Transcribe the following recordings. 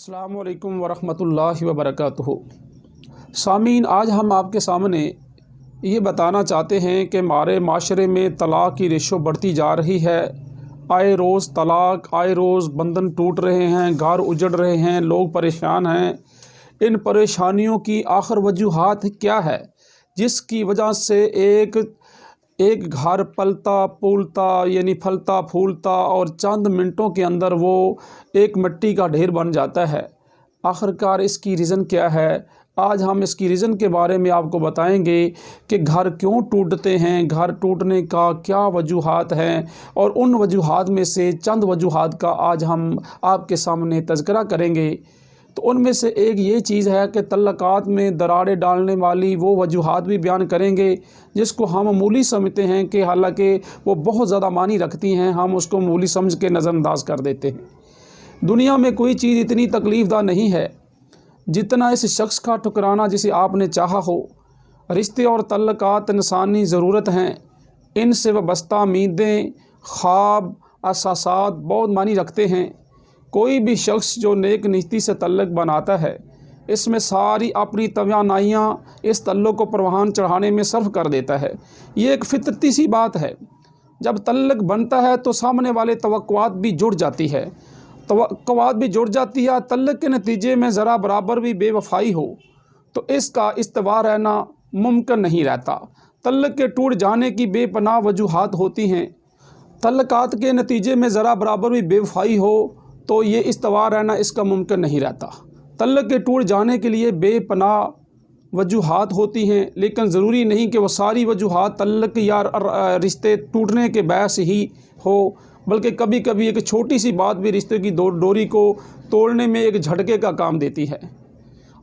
अस्सलामु अलैकुम वरहमतुल्लाहि वबरकातुहू। सामीन, आज हम आपके सामने ये बताना चाहते हैं कि हमारे माशरे में तलाक़ की रेशो बढ़ती जा रही है। आए रोज़ तलाक़, आए रोज़ बंधन टूट रहे हैं, घर उजड़ रहे हैं, लोग परेशान हैं। इन परेशानियों की आखिर वजूहात क्या है जिसकी वजह से एक घर पलता फूलता यानी फलता फूलता और चंद मिनटों के अंदर वो एक मिट्टी का ढेर बन जाता है। आखिरकार इसकी रीज़न क्या है? आज हम इसकी रीज़न के बारे में आपको बताएंगे कि घर क्यों टूटते हैं, घर टूटने का क्या वजूहात हैं, और उन वजूहात में से चंद वजूहात का आज हम आपके सामने तज़किरा करेंगे। तो उनमें से एक ये चीज़ है कि तल्लक़ात में दरारें डालने वाली वो वजूहात भी बयान करेंगे जिसको हम मामूली समझते हैं कि हालांकि वो बहुत ज़्यादा मानी रखती हैं, हम उसको मामूली समझ के नज़रअंदाज कर देते हैं। दुनिया में कोई चीज़ इतनी तकलीफ़दा नहीं है जितना इस शख्स का ठुकराना जिसे आपने चाहा हो। रिश्ते और तल्लक़ात इंसानी ज़रूरत हैं, इनसे वाबस्ता उम्मीदें, ख्वाब, अहसासात बहुत मानी रखते हैं। कोई भी शख्स जो नेक नीति से तल्लक़ बनाता है, इसमें सारी अपनी तवानाइयाँ इस तल्लुक़ को परवान चढ़ाने में सर्फ कर देता है। ये एक फितरती सी बात है। जब तल्लुक़ बनता है तो सामने वाले तवक्कुआत भी जुड़ जाती है, तल्लुक़ के नतीजे में ज़रा बराबर भी बेवफ़ाई हो तो इसका इस्तिवा रहना मुमकिन नहीं रहता। तल्लुक़ के टूट जाने की बेपनाह वजूहात होती हैं। तल्लक़ात के नतीजे में ज़रा बराबर भी बेवफ़ाई हो तो ये इस्तिवा रहना इसका मुमकिन नहीं रहता। तल्लुक़ के टूट जाने के लिए बेपनाह वजूहात होती हैं, लेकिन ज़रूरी नहीं कि वो सारी वजूहात तल्लुक़ या रिश्ते टूटने के बायस ही हो, बल्कि कभी कभी एक छोटी सी बात भी रिश्ते की डोरी को तोड़ने में एक झटके का काम देती है।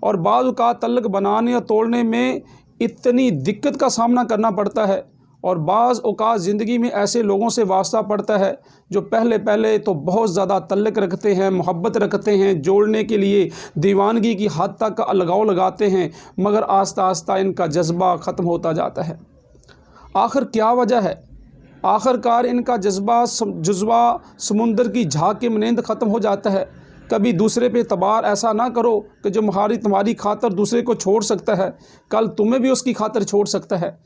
और बाज़ औक़ात तल्लुक़ बनाने और तोड़ने में इतनी दिक्कत का सामना करना पड़ता है, और बाज़ औक़ात ज़िंदगी में ऐसे लोगों से वास्ता पड़ता है जो पहले तो बहुत ज़्यादा तल्लुक़ रखते हैं, मोहब्बत रखते हैं, जोड़ने के लिए दीवानगी की हद तक का अलगाव लगाते हैं, मगर आस्ता आस्ता इनका जज्बा ख़त्म होता जाता है। आखिर क्या वजह है? आखिरकार इनका जज्बा समुंदर की झाग के मानंद ख़त्म हो जाता है। कभी दूसरे पे तबार ऐसा ना करो कि जो तुम्हारी खातर दूसरे को छोड़ सकता है, कल तुम्हें भी उसकी खातर छोड़ सकता है।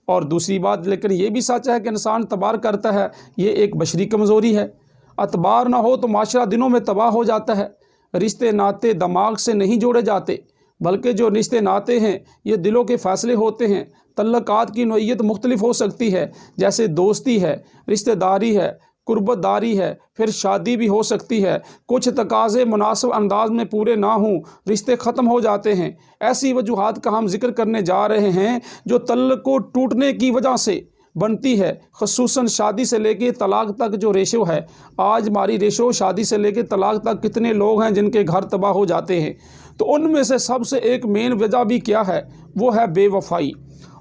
और दूसरी बात, लेकिन ये भी सच है कि इंसान तबार करता है, ये एक बशरी कमज़ोरी है। अतबार ना हो तो माशरा दिनों में तबाह हो जाता है। रिश्ते नाते दिमाग से नहीं जोड़े जाते, बल्कि जो रिश्ते नाते हैं ये दिलों के फ़ैसले होते हैं। तल्लक़ात की नौइयत मुख्तलिफ़ हो सकती है, जैसे दोस्ती है, रिश्तेदारी है, कुर्बतदारी है, फिर शादी भी हो सकती है। कुछ तकाज़े मुनासिब अंदाज में पूरे ना हों, रिश्ते ख़त्म हो जाते हैं। ऐसी वजूहात का हम जिक्र करने जा रहे हैं जो तल्लुक़ को टूटने की वजह से बनती है, ख़ुसूसन शादी से लेके तलाक़ तक जो रेशो है। आज हमारी रेशो शादी से लेके तलाक़ तक कितने लोग हैं जिनके घर तबाह हो जाते हैं। तो उनमें से सबसे एक मेन वजह भी क्या है? वो है बेवफ़ाई।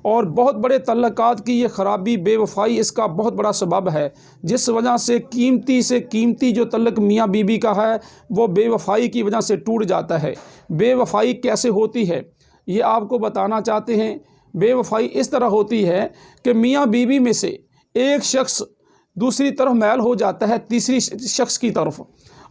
और बहुत बड़े तल्लक़ात की ये ख़राबी बेवफ़ाई इसका बहुत बड़ा सबब है, जिस वजह से कीमती जो तल्लुक़ मियाँ बीबी का है वो बेवफ़ाई की वजह से टूट जाता है। बेवफ़ाई कैसे होती है ये आपको बताना चाहते हैं। बेवफ़ाई इस तरह होती है कि मियाँ बीबी में से एक शख्स दूसरी तरफ मैल हो जाता है तीसरी शख्स की तरफ,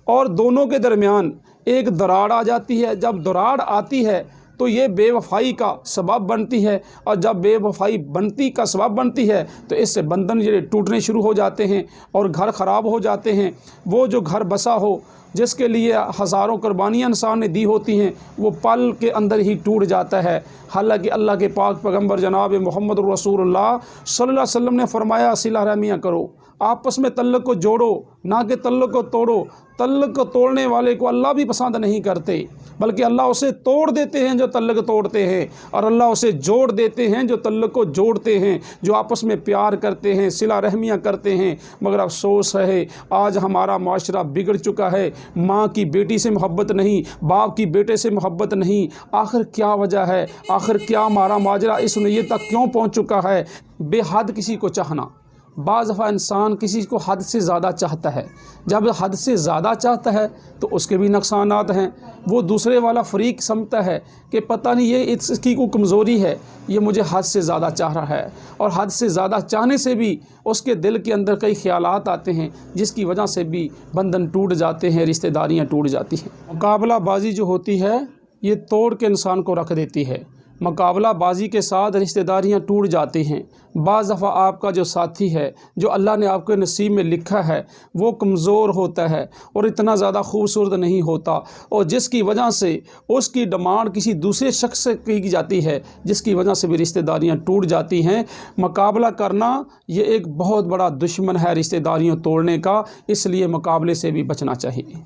और दोनों के दरमियान एक दरार आ जाती है। जब दरार आती है तो ये बेवफ़ाई का सबब बनती है, और जब बेवफ़ाई का सबब बनती है तो इससे बंधन ये टूटने शुरू हो जाते हैं और घर ख़राब हो जाते हैं। वो जो घर बसा हो, जिसके लिए हज़ारों कुर्बानियाँ इंसान ने दी होती हैं, वो पल के अंदर ही टूट जाता है। हालांकि अल्लाह के पाक पैगम्बर जनाब मोहम्मद रसूलुल्लाह सल्लल्लाहु अलैहि वसल्लम ने फरमाया, सिला रहमियाँ करो, आपस में तल्लुक़ को जोड़ो, ना कि तल्लुक़ को तोड़ो। तल्लुक़ को तोड़ने वाले को अल्लाह भी पसंद नहीं करते, बल्कि अल्लाह उसे तोड़ देते हैं जो तल्लुक़ तोड़ते हैं, और अल्लाह उसे जोड़ देते हैं जो तल्लुक़ को जोड़ते हैं, जो आपस में प्यार करते हैं, सिला रहमियाँ करते हैं। मगर अफसोस है आज हमारा माशरा बिगड़ चुका है। माँ की बेटी से मोहब्बत नहीं, बाप की बेटे से मोहब्बत नहीं। आखिर क्या वजह है? आखिर क्या हमारा माजरा इस नौइयत तक क्यों पहुँच चुका है? बेहद किसी को चाहना, बाज़ दफ़ा इंसान किसी को हद से ज़्यादा चाहता है, जब हद से ज़्यादा चाहता है तो उसके भी नुकसानात हैं। वो दूसरे वाला फ़रीक समझता है कि पता नहीं ये इसकी कोई कमज़ोरी है, ये मुझे हद से ज़्यादा चाह रहा है, और हद से ज़्यादा चाहने से भी उसके दिल के अंदर कई ख़यालात आते हैं जिसकी वजह से भी बंधन टूट जाते हैं, रिश्तेदारियाँ टूट जाती हैं। मुकाबलाबाजी जो होती है ये तोड़ के इंसान को रख देती है। मुकाबलाबाजी के साथ रिश्तेदारियां टूट जाती हैं। बाज़ दफ़ा आपका जो साथी है, जो अल्लाह ने आपके नसीब में लिखा है, वो कमज़ोर होता है और इतना ज़्यादा खूबसूरत नहीं होता, और जिसकी वजह से उसकी डिमांड किसी दूसरे शख्स से की जाती है, जिसकी वजह से भी रिश्तेदारियां टूट जाती हैं। मुकाबला करना ये एक बहुत बड़ा दुश्मन है रिश्तेदारियों तोड़ने का, इसलिए मुकाबले से भी बचना चाहिए।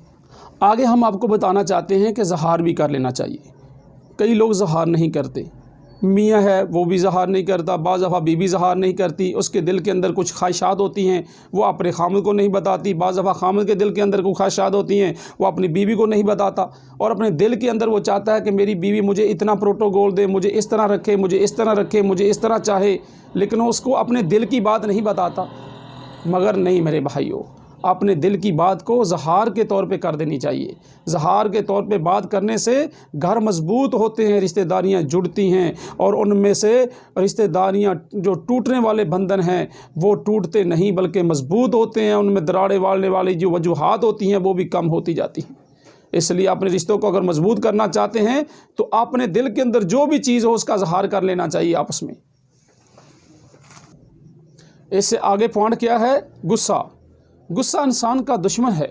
आगे हम आपको बताना चाहते हैं कि ज़हार भी कर लेना चाहिए। कई लोग ज़हार नहीं करते, मियाँ है वो भी ज़हार नहीं करता, बाज़ दफ़ा बीवी ज़हार नहीं करती, उसके दिल के अंदर कुछ ख्वाहिशात होती हैं वो अपने खामद को नहीं बताती, बाज़ दफ़ा खामद के दिल के अंदर कुछ ख्वाहिशात होती हैं वो अपनी बीवी को नहीं बताता, और अपने दिल के अंदर वो चाहता है कि मेरी बीवी मुझे इतना प्रोटोकॉल दे, मुझे इस तरह रखे, मुझे इस तरह रखे, मुझे इस तरह चाहे, लेकिन उसको अपने दिल की बात नहीं बताता। मगर नहीं मेरे भाइयों, अपने दिल की बात को ज़हार के तौर पे कर देनी चाहिए। ज़हार के तौर पे बात करने से घर मजबूत होते हैं, रिश्तेदारियां जुड़ती हैं, और उनमें से रिश्तेदारियां जो टूटने वाले बंधन हैं वो टूटते नहीं बल्कि मजबूत होते हैं। उनमें दराड़े वालने वाली जो वजूहात होती हैं वो भी कम होती जाती हैं। इसलिए अपने रिश्तों को अगर मजबूत करना चाहते हैं तो अपने दिल के अंदर जो भी चीज़ हो उसका ज़हार कर लेना चाहिए आपस में। इससे आगे पॉइंट क्या है? गुस्सा। गुस्सा इंसान का दुश्मन है।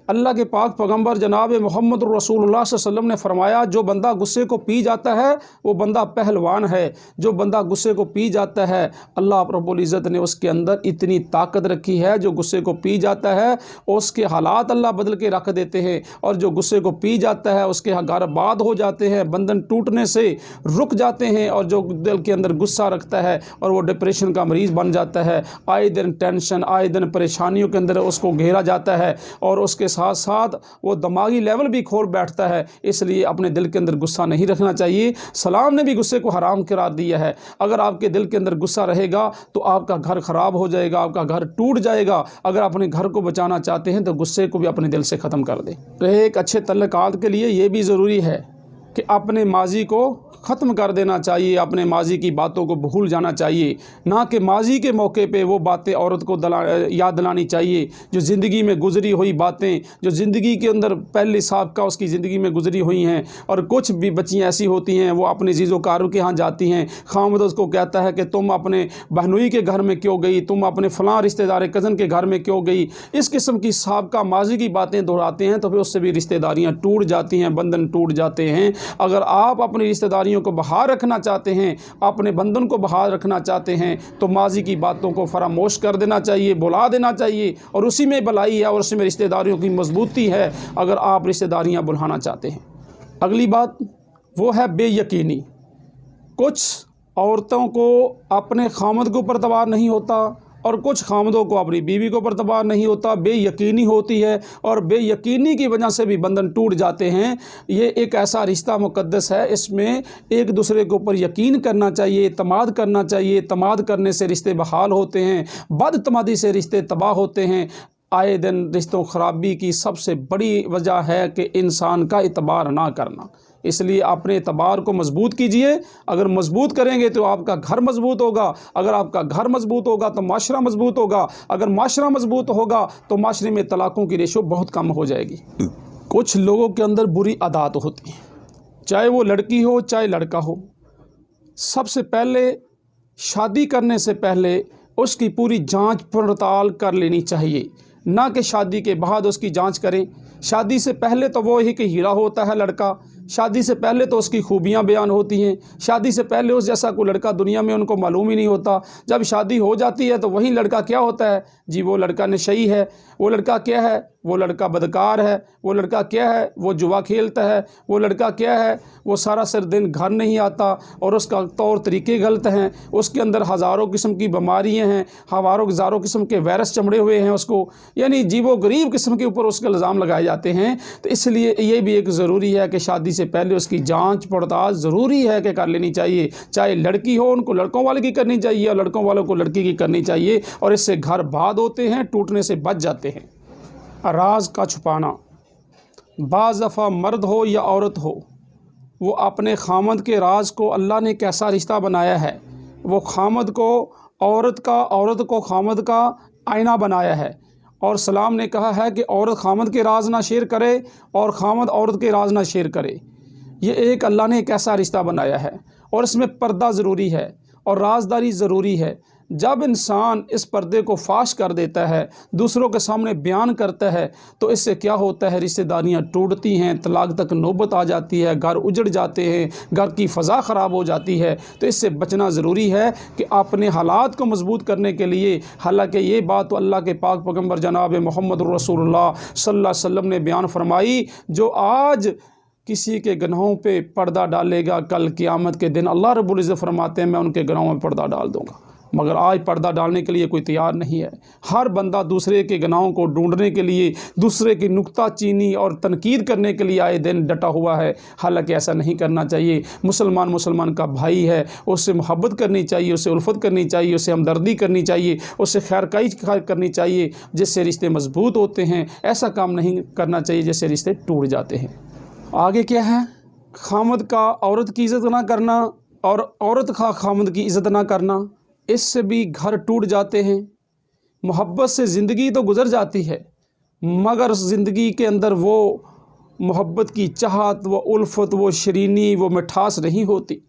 अल्लाह के पाक पैगंबर जनाब मोहम्मद रसूलुल्लाह सल्लल्लाहु अलैहि वसल्लम ने फरमाया, जो बंदा गुस्से को पी जाता है वो बंदा पहलवान है। जो बंदा गुस्से को पी जाता है, अल्लाह रब्बुल इज़्ज़त ने उसके अंदर इतनी ताकत रखी है, जो गुस्से को पी जाता है उसके हालात अल्लाह बदल के रख देते हैं, और जो गुस्से को पी जाता है उसके घर आबाद हो जाते हैं, बंधन टूटने से रुक जाते हैं, और जो दिल के अंदर गुस्सा रखता है और वो डिप्रेशन का मरीज़ बन जाता है। आए दिन टेंशन, आए दिन परेशानियों के अंदर उसको घेरा जाता है, और उसके साथ साथ वो दिमागी लेवल भी खोल बैठता है। इसलिए अपने दिल के अंदर गुस्सा नहीं रखना चाहिए। सलाम ने भी गुस्से को हराम करार दिया है। अगर आपके दिल के अंदर गुस्सा रहेगा तो आपका घर ख़राब हो जाएगा, आपका घर टूट जाएगा। अगर अपने घर को बचाना चाहते हैं तो गुस्से को भी अपने दिल से ख़त्म कर दें। तो एक अच्छे तल्लुकात के लिए ये भी ज़रूरी है कि अपने माजी को ख़त्म कर देना चाहिए, अपने माजी की बातों को भूल जाना चाहिए, ना कि माजी के मौके पे वो बातें औरत को याद दिलानी चाहिए जो ज़िंदगी में गुजरी हुई बातें, जो ज़िंदगी के अंदर पहले साबिक़ा उसकी ज़िंदगी में गुजरी हुई हैं। और कुछ भी बच्चियाँ ऐसी होती हैं वो अपने जीज़ोकारों के यहाँ जाती हैं, खामद उसको कहता है कि तुम अपने बहनोई के घर में क्यों गई, तुम अपने फ़लाँ रिश्तेदार कज़न के घर में क्यों गई। इस किस्म की साबिक़ा माजी की बातें दोहराते हैं तो फिर उससे भी रिश्तेदारियाँ टूट जाती हैं, बंधन टूट जाते हैं। अगर आप अपनी रिश्तेदारियों को बहाल रखना चाहते हैं, अपने बंधन को बहाल रखना चाहते हैं, तो माजी की बातों को फरामोश कर देना चाहिए, भुला देना चाहिए, और उसी में भलाई है और उसी में रिश्तेदारियों की मजबूती है अगर आप रिश्तेदारियां भुलाना चाहते हैं। अगली बात वो है बेयकीनी। कुछ औरतों को अपने खामद के ऊपर तबार नहीं होता और कुछ खामदों को अपनी बीवी के ऊपर तबार नहीं होता, बेयकीनी होती है, और बेयकीनी की वजह से भी बंधन टूट जाते हैं। ये एक ऐसा रिश्ता मुक़द्दस है, इसमें एक दूसरे के ऊपर यकीन करना चाहिए, एतमाद करना चाहिए। एतमाद करने से रिश्ते बहाल होते हैं, बदतमादी से रिश्ते तबाह होते हैं। आए दिन रिश्तों ख़राबी की सबसे बड़ी वजह है कि इंसान का एतबार ना करना। इसलिए अपने एतबार को मजबूत कीजिए। अगर मजबूत करेंगे तो आपका घर मजबूत होगा, अगर आपका घर मजबूत होगा तो माशरा मजबूत होगा, अगर माशरा मजबूत होगा तो माशरे में तलाक़ों की रेशो बहुत कम हो जाएगी। कुछ लोगों के अंदर बुरी आदत होती है, चाहे वो लड़की हो चाहे लड़का हो। सबसे पहले शादी करने से पहले उसकी पूरी जांच पड़ताल कर लेनी चाहिए, ना कि शादी के बाद उसकी जांच करें। शादी से पहले तो वो ही कि हीरा होता है लड़का, शादी से पहले तो उसकी खूबियां बयान होती हैं, शादी से पहले उस जैसा कोई लड़का दुनिया में उनको मालूम ही नहीं होता। जब शादी हो जाती है तो वही लड़का क्या होता है जी, वो लड़का नशई है, वो लड़का क्या है, वो लड़का बदकार है, वो लड़का क्या है, वो जुआ खेलता है, वो लड़का क्या है, वो सारा सिर दिन घर नहीं आता और उसका तौर तरीके गलत हैं, उसके अंदर हज़ारों किस्म की बीमारियां हैं, हज़ारों किस्म के वायरस चमड़े हुए हैं उसको, यानी जीवो गरीब किस्म के ऊपर उसके इल्ज़ाम लगाए जाते हैं। तो इसलिए ये भी एक ज़रूरी है कि शादी से पहले उसकी जांच पड़ताल ज़रूरी है कि कर लेनी चाहिए। चाहे लड़की हो, उनको लड़कों वाले की करनी चाहिए और लड़कों वालों को लड़की की करनी चाहिए, और इससे घर बाद होते हैं, टूटने से बच जाते हैं। राज का छुपाना। बाज़ दफ़ा मर्द हो या औरत हो, वो अपने खामद के राज को, अल्लाह ने कैसा रिश्ता बनाया है, वो खामद को औरत का, औरत को खामद का आईना बनाया है। और सलाम ने कहा है कि औरत खामद के राज ना शेयर करे और खामद औरत के राज ना शेयर करे। ये एक अल्लाह ने एक ऐसा रिश्ता बनाया है, और इसमें पर्दा ज़रूरी है और राजदारी ज़रूरी है। जब इंसान इस पर्दे को फाश कर देता है, दूसरों के सामने बयान करता है, तो इससे क्या होता है, रिश्तेदारियां टूटती हैं, तलाक तक नौबत आ जाती है, घर उजड़ जाते हैं, घर की फ़ज़ा ख़राब हो जाती है। तो इससे बचना ज़रूरी है कि अपने हालात को मजबूत करने के लिए, हालांकि ये बात तो अल्लाह के पाक पैगम्बर जनाब मोहम्मद रसूलुल्लाह सल्लल्लाहु अलैहि वसल्लम ने बयान फरमाई, जो आज किसी के गुनाहों पे पर्दा डालेगा, कल क़यामत के दिन अल्लाह रब्बुल इज़्ज़त फरमाते हैं मैं उनके गुनाहों में पर्दा डाल दूँगा। मगर आज पर्दा डालने के लिए कोई तैयार नहीं है। हर बंदा दूसरे के गुनाहों को ढूंढने के लिए, दूसरे की नुक्ताचीनी और तनकीद करने के लिए आए दिन डटा हुआ है। हालांकि ऐसा नहीं करना चाहिए। मुसलमान का भाई है, उससे मोहब्बत करनी चाहिए, उससे उल्फत करनी चाहिए, उससे हमदर्दी करनी चाहिए, उससे खैरखाई करनी चाहिए, जिससे रिश्ते मजबूत होते हैं। ऐसा काम नहीं करना चाहिए जिससे रिश्ते टूट जाते हैं। आगे क्या है, खामद का औरत की इज़्ज़त ना करना और औरत का खामद की इज़्ज़त ना करना, इससे भी घर टूट जाते हैं। मोहब्बत से ज़िंदगी तो गुज़र जाती है, मगर ज़िंदगी के अंदर वो मोहब्बत की चाहत, वो उल्फत, वो शरीनी, वो मिठास नहीं होती।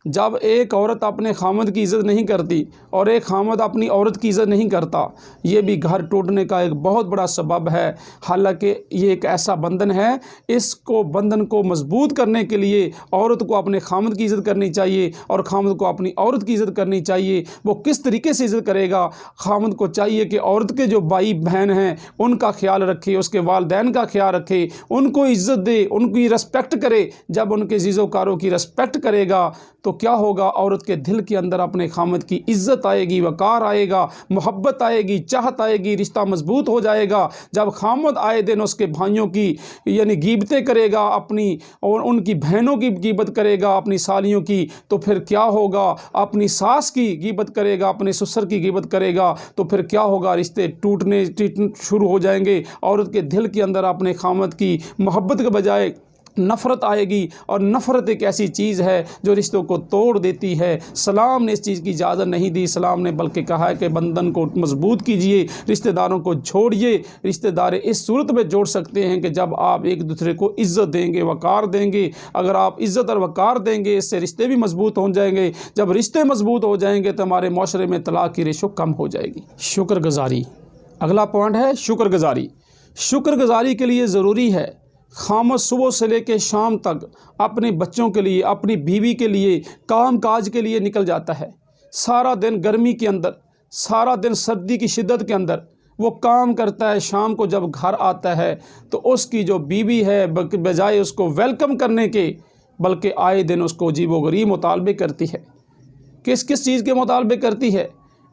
जब एक औरत अपने खामद की इज़्ज़त नहीं करती और एक खामद अपनी औरत की इज़्ज़त नहीं करता, ये भी घर टूटने का एक बहुत बड़ा सबब है। हालांकि ये एक ऐसा बंधन है, इसको बंधन को मजबूत करने के लिए औरत को अपने खामद की इज़्ज़त करनी चाहिए और खामद को अपनी औरत की इज़्ज़त करनी चाहिए। वो किस तरीके से इज़्ज़त करेगा, खामद को चाहिए कि औरत के जो भाई बहन हैं उनका ख्याल रखे, उसके वालिदैन का ख्याल रखे, उनको इज़्ज़त दे, उनकी रिस्पेक्ट करे। जब उनके ज़ीज़ोकारों की रिस्पेक्ट करेगा तो क्या होगा, औरत के दिल के अंदर अपने खामद की इज़्ज़त आएगी, वक़ार आएगा, मोहब्बत आएगी, चाहत आएगी, रिश्ता मजबूत हो जाएगा। जब खामद आए दिन उसके भाइयों की यानी गीबतें करेगा अपनी, और उनकी बहनों की गीबत करेगा, अपनी सालियों की, तो फिर क्या होगा, अपनी सास की गीबत करेगा, अपने ससुर की गीबत करेगा, तो फिर क्या होगा, रिश्ते टूटने शुरू हो जाएंगे। औरत के दिल के अंदर अपने खामद की मोहब्बत के बजाय नफ़रत आएगी, और नफ़रत एक ऐसी चीज़ है जो रिश्तों को तोड़ देती है। सलाम ने इस चीज़ की इजाज़त नहीं दी। सलाम ने बल्कि कहा है कि बंधन को मजबूत कीजिए, रिश्तेदारों को छोड़िए। रिश्तेदार इस सूरत में जोड़ सकते हैं कि जब आप एक दूसरे को इज़्ज़त देंगे, वक़ार देंगे। अगर आप इज़्ज़त और वक़ार देंगे, इससे रिश्ते भी मजबूत हो जाएंगे। जब रिश्ते मजबूत हो जाएंगे तो हमारे माशरे में तलाक़ की रेशो कम हो जाएगी। शुक्रगुज़ारी, अगला पॉइंट है शुक्रगुज़ारी। शुक्रगुज़ारी के लिए ज़रूरी है खामद सुबह से लेकर शाम तक अपने बच्चों के लिए, अपनी बीवी के लिए, काम काज के लिए निकल जाता है। सारा दिन गर्मी के अंदर, सारा दिन सर्दी की शिद्दत के अंदर वो काम करता है। शाम को जब घर आता है तो उसकी जो बीवी है, बजाय उसको वेलकम करने के, बल्कि आए दिन उसको अजीबोगरीब मुतालबे करती है। किस किस चीज़ के मुतालबे करती है?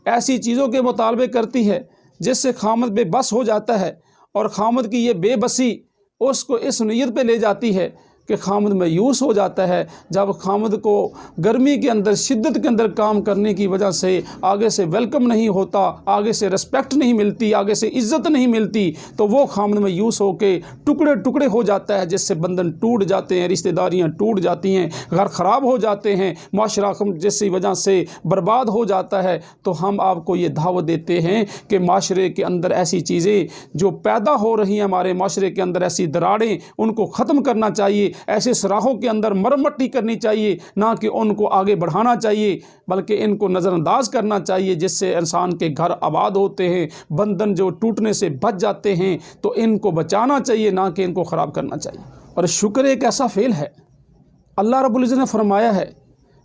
ऐसी चीज़ों के मुतालबे करती है जिससे खामद बेबस हो जाता है, और खामद की ये बेबसी उसको इस नीयत पे ले जाती है कि खामद मायूस हो जाता है। जब खामद को गर्मी के अंदर, शिद्दत के अंदर काम करने की वजह से आगे से वेलकम नहीं होता, आगे से रिस्पेक्ट नहीं मिलती, आगे से इज़्ज़त नहीं मिलती, तो वो खामद मायूस होकर टुकड़े टुकड़े हो जाता है, जिससे बंधन टूट जाते हैं, रिश्तेदारियां टूट जाती हैं, घर ख़राब हो जाते हैं, माशरा जिसकी वजह से बर्बाद हो जाता है। तो हम आपको ये दावत देते हैं कि माशरे के अंदर ऐसी चीज़ें जो पैदा हो रही हैं, हमारे माशरे के अंदर ऐसी दरारें, उनको ख़त्म करना चाहिए। ऐसे सराहों के अंदर मरम्मत करनी चाहिए, ना कि उनको आगे बढ़ाना चाहिए, बल्कि इनको नज़रअंदाज करना चाहिए, जिससे इंसान के घर आबाद होते हैं, बंधन जो टूटने से बच जाते हैं। तो इनको बचाना चाहिए, ना कि इनको ख़राब करना चाहिए। और शुक्र एक ऐसा फ़ेल है, अल्लाह रब्बुल इज़्ज़त ने फरमाया है,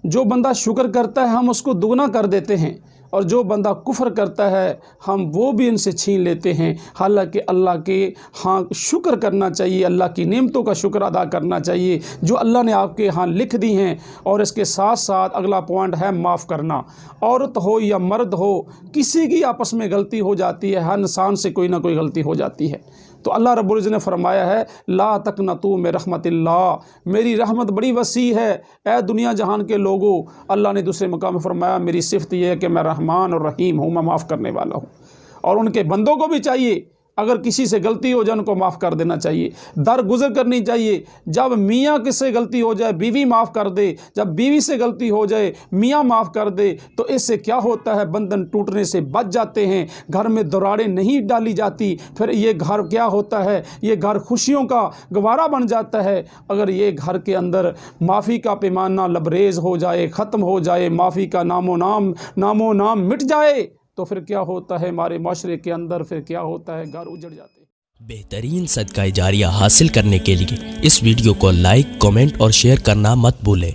जो बंदा शुक्र करता है हम उसको दुगना कर देते हैं, और जो बंदा कुफ्र करता है हम वो भी इनसे छीन लेते हैं। हालांकि अल्लाह के हाँ शुक्र करना चाहिए, अल्लाह की नेमतों का शुक्र अदा करना चाहिए जो अल्लाह ने आपके यहाँ लिख दी हैं। और इसके साथ साथ अगला पॉइंट है माफ़ करना। औरत हो या मर्द हो, किसी की आपस में गलती हो जाती है, हर इंसान से कोई ना कोई गलती हो जाती है। तो अल्लाह रब्बुल इज़्ज़त ने फरमाया है ला तक़नतू मिन रहमतिल्लाह, मेरी रहमत बड़ी वसी है ए दुनिया जहान के लोगों। अल्लाह ने दूसरे मकाम में फरमाया मेरी सिफ़त यह है कि मैं रहमान और रहीम हूँ, मैं माफ़ करने वाला हूँ। और उनके बंदों को भी चाहिए अगर किसी से गलती हो जाए उनको माफ़ कर देना चाहिए, दरगुजर करनी चाहिए। जब मियाँ किससे गलती हो जाए बीवी माफ़ कर दे, जब बीवी से गलती हो जाए मियाँ माफ़ कर दे, तो इससे क्या होता है, बंधन टूटने से बच जाते हैं, घर में दरारें नहीं डाली जाती, फिर ये घर क्या होता है, ये घर खुशियों का गवारा बन जाता है। अगर ये घर के अंदर माफ़ी का पैमाना लबरेज़ हो जाए, ख़त्म हो जाए, माफ़ी का नामो नाम मिट जाए, तो फिर क्या होता है हमारे माशरे के अंदर, फिर क्या होता है, घर उजड़ जाते हैं। बेहतरीन सदका जारिया हासिल करने के लिए इस वीडियो को लाइक, कमेंट और शेयर करना मत भूलें।